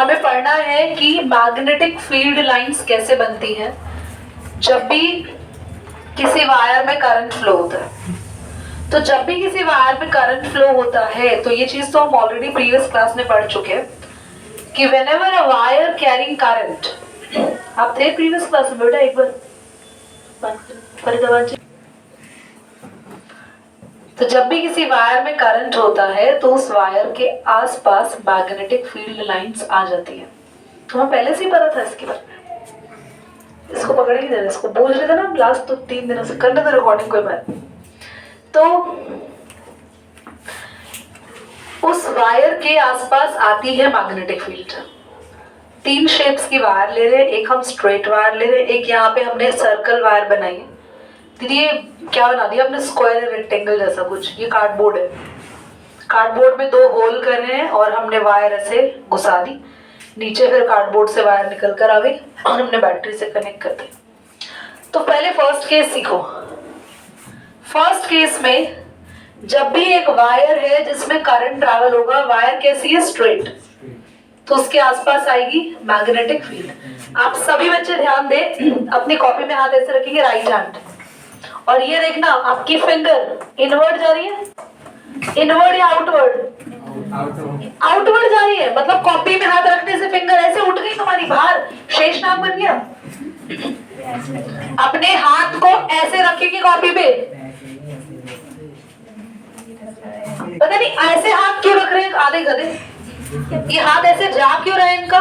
हमें पढ़ना है कि मैग्नेटिक फील्ड लाइंस कैसे बनती हैं जब भी किसी वायर में करंट फ्लो होता है। तो जब भी किसी वायर में करंट फ्लो होता है तो ये चीज तो हम ऑलरेडी प्रीवियस क्लास में पढ़ चुके हैं कि whenever a wire carrying current, आप थे प्रीवियस क्लास में बेटा एक बार फरीदाबाद जी। तो जब भी किसी वायर में करंट होता है तो उस वायर के आसपास मैग्नेटिक फील्ड लाइंस आ जाती है। तो हमें पहले से ही पता था इसके बारे में। इसको पकड़े नहीं, इसको बोल रहे थे ना लास्ट तो 3 दिनों से, करने तो रिकॉर्डिंग कोई बात। तो उस वायर के आसपास आती है मैग्नेटिक फील्ड। 3 शेप्स की वायर ले रहे हैं, एक हम स्ट्रेट वायर ले रहे हैं, एक यहाँ पे हमने सर्कल वायर बनाई है। दीदी ये क्या बना दिया हमने, स्क्वायर रेक्टेंगल जैसा कुछ, ये कार्डबोर्ड है। कार्डबोर्ड में 2 होल कर रहे हैं और हमने वायर ऐसे घुसा दी नीचे, फिर कार्डबोर्ड से वायर निकल कर आ गई और हमने बैटरी से कनेक्ट कर दी। तो पहले फर्स्ट केस सीखो। फर्स्ट केस में जब भी एक वायर है जिसमें करंट ट्रैवल होगा, वायर कैसी है, स्ट्रेट, तो उसके आसपास आएगी मैग्नेटिक फील्ड। आप सभी बच्चे ध्यान दें, अपनी कॉपी में हाथ ऐसे रखेंगे राइट हैंड, और ये देखना आपकी फिंगर इनवर्ड जा रही है, इनवर्ड या आउटवर्ड, आउटवर्ड जा रही है, मतलब कॉपी में हाथ रखने से फिंगर ऐसे उठ गई तुम्हारी बाहर, शेषनाग बन गया। अपने हाथ को ऐसे रखेगी कॉपी पे, पता नहीं ऐसे हाथ क्यों रख रहे हैं आधे गधे, ये हाथ ऐसे जा क्यों रहे हैं इनका।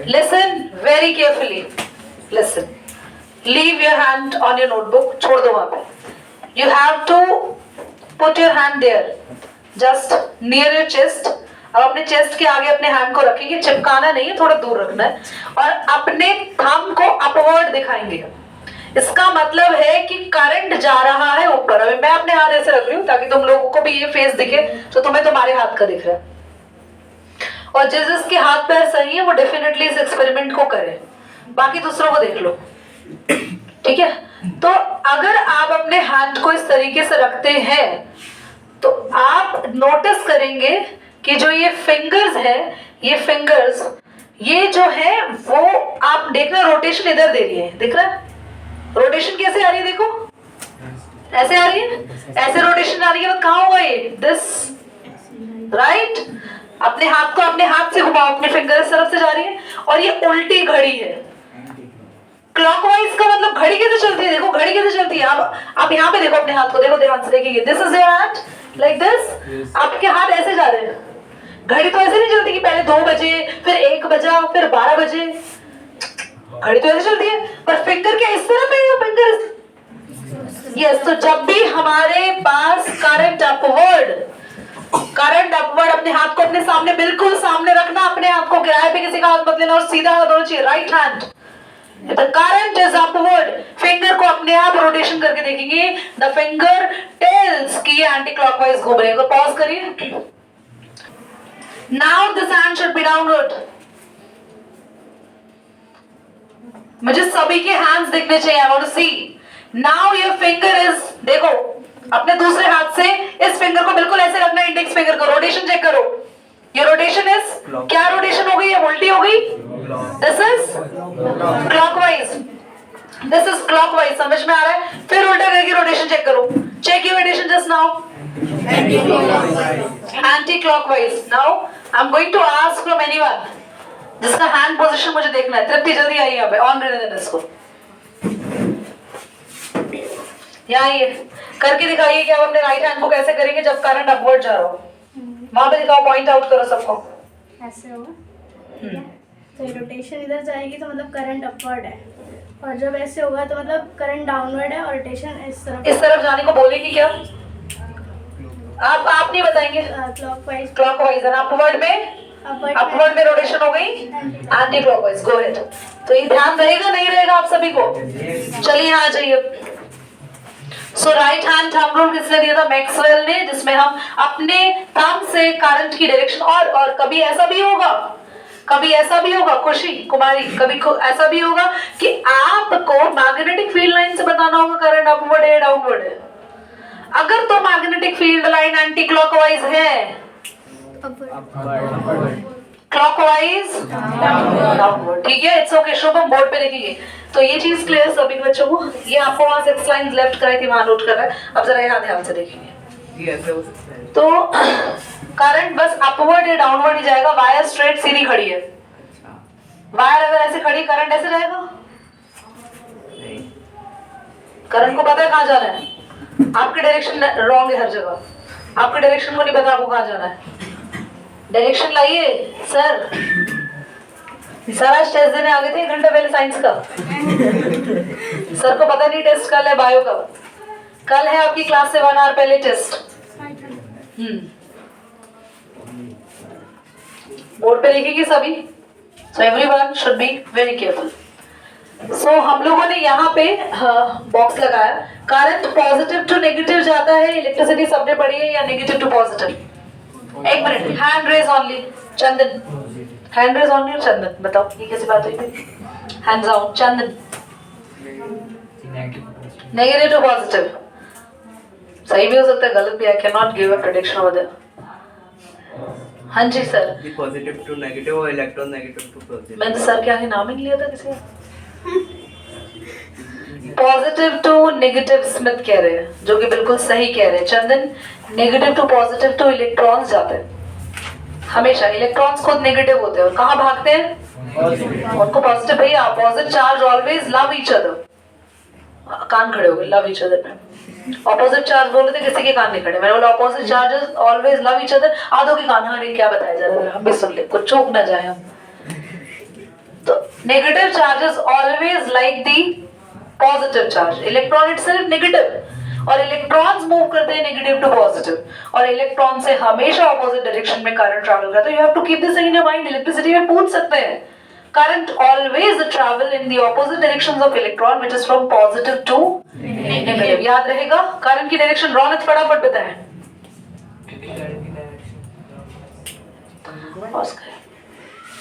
Listen very carefully, listen, leave your hand on your notebook, छोड़ दो वहां पे। You have to put your hand there just near your chest. अब अपने चेस्ट के आगे अपने हैंड को रखेंगे, चिपकाना नहीं है, थोड़ा दूर रखना है, और अपने थंब को अपवर्ड दिखाएंगे। इसका मतलब है कि करंट जा रहा है ऊपर। अभी मैं अपने हाथ ऐसे रख रही हूँ ताकि तुम लोगों को भी ये फेस दिखे तो तुम्हें तुम्हारे हाथ का दिख रहा है, और जिसके हाथ पैर सही है वो डेफिनेटली इस एक्सपेरिमेंट को करे, बाकी दूसरों को देख लो, ठीक है। तो अगर आप अपने हैंड को इस तरीके से रखते हैं तो आप नोटिस करेंगे कि जो ये फिंगर्स है, ये फिंगर्स, ये जो है वो आप देखना रोटेशन इधर दे रही है, दिख रहा है रोटेशन कैसे आ रही है, देखो ऐसे आ रही है, ऐसे रोटेशन आ रही है, कहाँ होगा ये, दिस राइट। अपने हाथ को अपने हाथ से घुमाओ, अपने फिंगर इस तरफ से जा रही है, और ये उल्टी घड़ी है। क्लॉकवाइज का मतलब घड़ी कैसे चलती है, देखो घड़ी कैसे चलती है। आप यहाँ पे देखो, अपने हाथ को देखो, ध्यान से देखिए, this is your hand like this, आपके हाथ ऐसे जा रहे हैं। घड़ी तो ऐसे नहीं चलती कि पहले 2 बजे फिर 1 बजा फिर 12 बजे, घड़ी तो ऐसे चलती है, पर फिंगर क्या इस तरफ है या फिंगर, यस। तो जब भी हमारे पास करंट अपवर्ड, अपने हाथ को अपने सामने, बिल्कुल सामने रखना, अपने हाथ को किराए पे किसी का हाथ मत लेना, और सीधा हाथ होना चाहिए, right hand. The current is upward, finger को अपने आप रोटेशन करके देखेंगे, द फिंगर टेल्स कि ये एंटी क्लॉकवाइज घूम रहे हैं। तो पॉज करिए, now this hand should be downward. मुझे सभी के हैंड्स दिखने चाहिए, I want to see. Now your finger is, देखो अपने दूसरे हाथ से इस फिंगर को बिल्कुल ऐसे रखना, इंडेक्स फिंगर को, रोटेशन चेक करो, ये रोटेशन इज, क्या रोटेशन हो गई है, उल्टी हो गई, this is clockwise, this is clockwise, समझ में आ रहा है। फिर उल्टा करके रोटेशन चेक करो, check your rotation just now, anti clockwise. Now I am going to ask from anyone जिसका हैंड पोजीशन मुझे देखना है, तृप्ति जल्दी आई यहाँ पे, ऑन रहने देना इसको, यहाँ ये करके दिखाइए कि आप अपने राइट हैंड को कैसे करेंगे जब करंट अपवर्ड जा रहा हो। वहां पे दिखाओ, पॉइंट आउट करो सबको, ऐसे होगा, तो रोटेशन इधर जाएगी तो मतलब करंट अपवर्ड है, और जब ऐसे होगा तो मतलब करंट डाउनवर्ड है, और रोटेशन इस तरफ जाने को बोलेगी क्या, आप नहीं बताएंगे, क्लॉकवाइज, और अपवर्ड में रोटेशन हो गई एंटी क्लॉकवाइज, गो अहेड। तो ये ध्यान रहेगा नहीं रहेगा आप सभी को, चलिए यहाँ आ जाइए। सो राइट हैंड थंब रूल किसने दिया था, मैक्सवेल ने, जिसमें हम अपने थंब से करंट की डायरेक्शन, और कभी ऐसा भी होगा, खुशी कुमारी, कभी ऐसा भी होगा कि आपको मैग्नेटिक फील्ड लाइन से बताना होगा करंट अपवर्ड है डाउनवर्ड है। अगर तो magnetic field line anti clockwise है क्लॉकवाइज डाउनवर्ड, ठीक है, इट्स ओके। शुभम बोर्ड पे लिखिए। तो ये चीज क्लियर सभी बच्चों को? ये आपको वहां 6 लाइंस लेफ्ट कराई थी, वहां नोट कर रहा है। अब जरा यहाँ ध्यान से देखिए। तो करंट बस अपवर्ड या डाउनवर्ड ही जाएगा। वायर स्ट्रेट सीधी खड़ी है, वायर अगर ऐसे खड़ी, करंट ऐसे जाएगा? करंट को पता है कहाँ जाना है? आपके डायरेक्शन रॉन्ग है हर जगह, आपके डायरेक्शन को नहीं पता आपको कहाँ जाना है। डायरेक्शन लाइए सर। सर आज टेस्ट देने आ गए थे 1 घंटा पहले साइंस का। सर को पता नहीं टेस्ट कल है बायो का। कल है आपकी क्लास से 1 आवर पहले टेस्ट। बोर्ड पे लिखेगी सभी। So everyone should be very careful. So हम लोगों ने यहाँ पे बॉक्स लगाया। करंट पॉजिटिव टू नेगेटिव जाता है, इलेक्ट्रिसिटी सबने पढ़ी है, या नेगेटिव टू पॉजिटिव? एक minute, hand raise only. Chandan, hand raise only. और चंदन बताओ ये कैसी बात हुई थी? Hands out. Chandan, negative to positive सही भी हो सकता है, गलत भी। I can not give a prediction over there. हाँ जी सर। पॉजिटिव टू नेगेटिव और इलेक्ट्रॉन नेगेटिव टू पॉजिटिव। मैंने सर के आगे नाम ही नहीं लिया था किसी का। पॉजिटिव टू नेगेटिव स्मिथ कह रहे हैं, जो कि बिल्कुल सही कह रहे हैं चंदन। नेगेटिव टू पॉजिटिव तो इलेक्ट्रॉन्स जाते हैं हमेशा। इलेक्ट्रॉन्स खुद नेगेटिव होते हैं और कहाँ भागते हैं? उनको पॉजिटिव। भैया opposite charge always love each other. कान खड़े हो गए, लव ईच अदर पे। ऑपोजिट चार्ज बोल रहे थे, किसी के कान नहीं खड़े। मैंने बोला opposite charges always love each other. आधों के कान, हाँ क्या बताया जा रहा है, हम भी सुन ले, कुछ चूक ना जाए हम। तो negative charges always like the positive charge. Electron itself negative, और इलेक्ट्रॉन्स मूव करते हैं नेगेटिव टू पॉजिटिव, और इलेक्ट्रॉन से हमेशा ऑपोजिट डायरेक्शन में करंट ट्रैवल करता है। You have to keep this in your mind. Electricity में पूछ सकते हैं, current always travel in the opposite directions of electron, which is from positive to negative. याद रहेगा? current की डायरेक्शन रौनक फटाफट बताएं।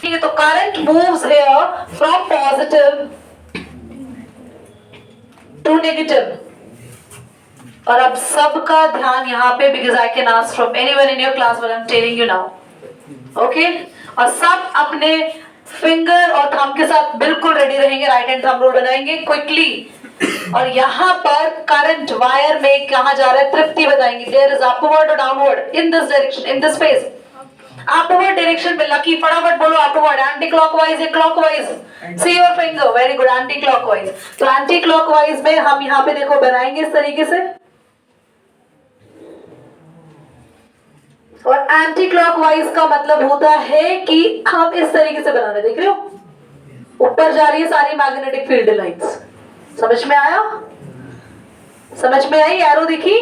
ठीक है, तो current moves here from positive to negative. और अब सबका ध्यान यहाँ पे, because I can ask from anyone in your class what I'm telling you now. Okay? और सब अपने फिंगर और थंब के साथ बिल्कुल रेडी रहेंगे। राइट हैंड थंब रूल बनाएंगे क्विकली। और यहाँ पर करंट वायर में कहाँ जा रहा है तृप्ति बताएंगे। देयर इज अपवर्ड और downward in this direction, in this phase. Upward direction में लकी फटाफट बोलो अपवर्ड। एंटी क्लॉकवाइज या clockwise? See your finger, very good, anti clockwise. तो एंटी क्लॉकवाइज में हम यहाँ पे देखो बनाएंगे इस तरीके से, और एंटी क्लॉकवाइज का मतलब होता है कि हम इस तरीके से बनाने, देख रहे हो ऊपर जा रही है सारी मैग्नेटिक फील्ड लाइंस। समझ में आया? समझ में आई? एरो दिखी?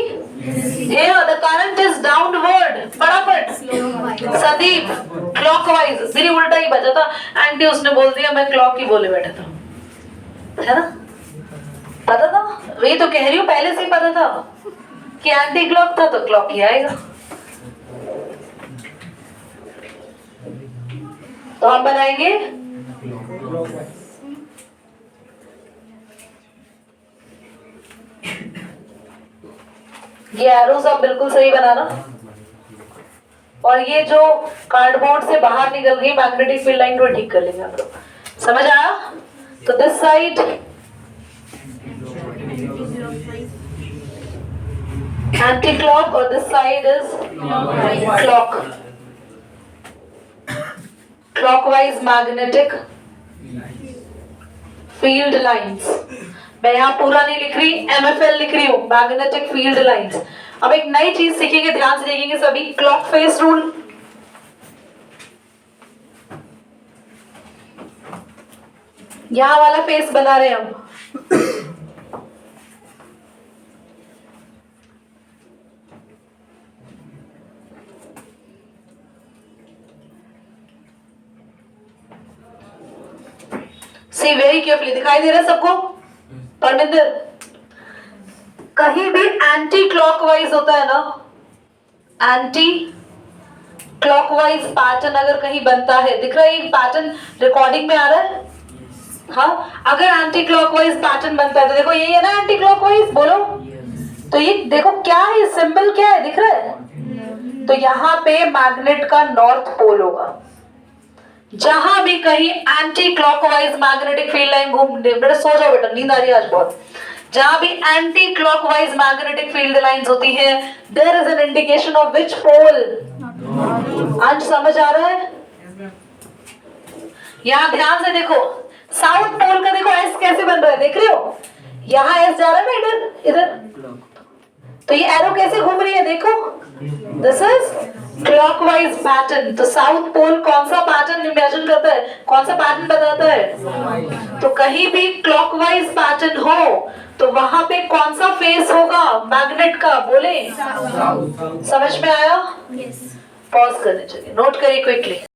Here the current is downward. फटाफट संदीप क्लॉकवाइज। मेरी उल्टा ही बजा था, एंटी उसने बोल दिया, मैं क्लॉक ही बोले बैठा था, है ना? पता था, वही तो कह रही हूँ, पहले से ही पता था कि एंटी क्लॉक था तो क्लॉक ही आएगा। तो हम बनाएंगे ये एरोस, आप बिल्कुल सही बनाना। और ये जो कार्डबोर्ड से बाहर निकल गई मैग्नेटिक फील्ड लाइन को ठीक कर लेंगे हम लोग। समझ आया? तो दिस साइड एंटी क्लॉक और this side is clock. Clockwise magnetic field lines. मैं यहाँ पूरा नहीं लिख रही, MFL लिख रही हूँ, मैग्नेटिक फील्ड लाइंस। अब एक नई चीज सीखेंगे, ध्यान से देखेंगे सभी। Clock face rule. यहाँ वाला फेस बना रहे हम। सी वेरी केयरफुली, दिखाई दे रहा है सबको? परमिंदर, कहीं भी एंटी क्लॉकवाइज होता है ना, एंटी क्लॉकवाइज पैटर्न अगर कहीं बनता है, दिख रहा है ये पैटर्न रिकॉर्डिंग में आ रहा है? हाँ, अगर एंटी क्लॉकवाइज पैटर्न बनता है तो देखो यही है ना एंटी क्लॉकवाइज, बोलो। तो ये देखो क्या है, सिंबल क्या है, दिख रहा है? तो यहाँ पे मैग्नेट का नॉर्थ पोल होगा। जहां भी कहीं anti clockwise magnetic field line घूम, बेटा सो जाओ बेटा, नींद आ रही है आज बहुत। जहां भी anti clockwise magnetic field lines होती है, there is an indication of which pole. आज समझ आ रहा है? यहां ध्यान से देखो, साउथ पोल का देखो एस कैसे बन रहा है, देख रहे हो? यहां एस जा रहा है ना, इधर इधर, तो ये एरो कैसे घूम रही है देखो, दिस इज क्लॉकवाइज पैटर्न। तो साउथ पोल कौन सा पैटर्न इमेजिन करता है, कौन सा पैटर्न बताता है? तो कहीं भी क्लॉकवाइज पैटर्न हो तो वहां पे कौन सा फेस होगा मैग्नेट का, बोले? समझ में आया? यस। पॉज करने चाहिए, नोट करिए क्विकली।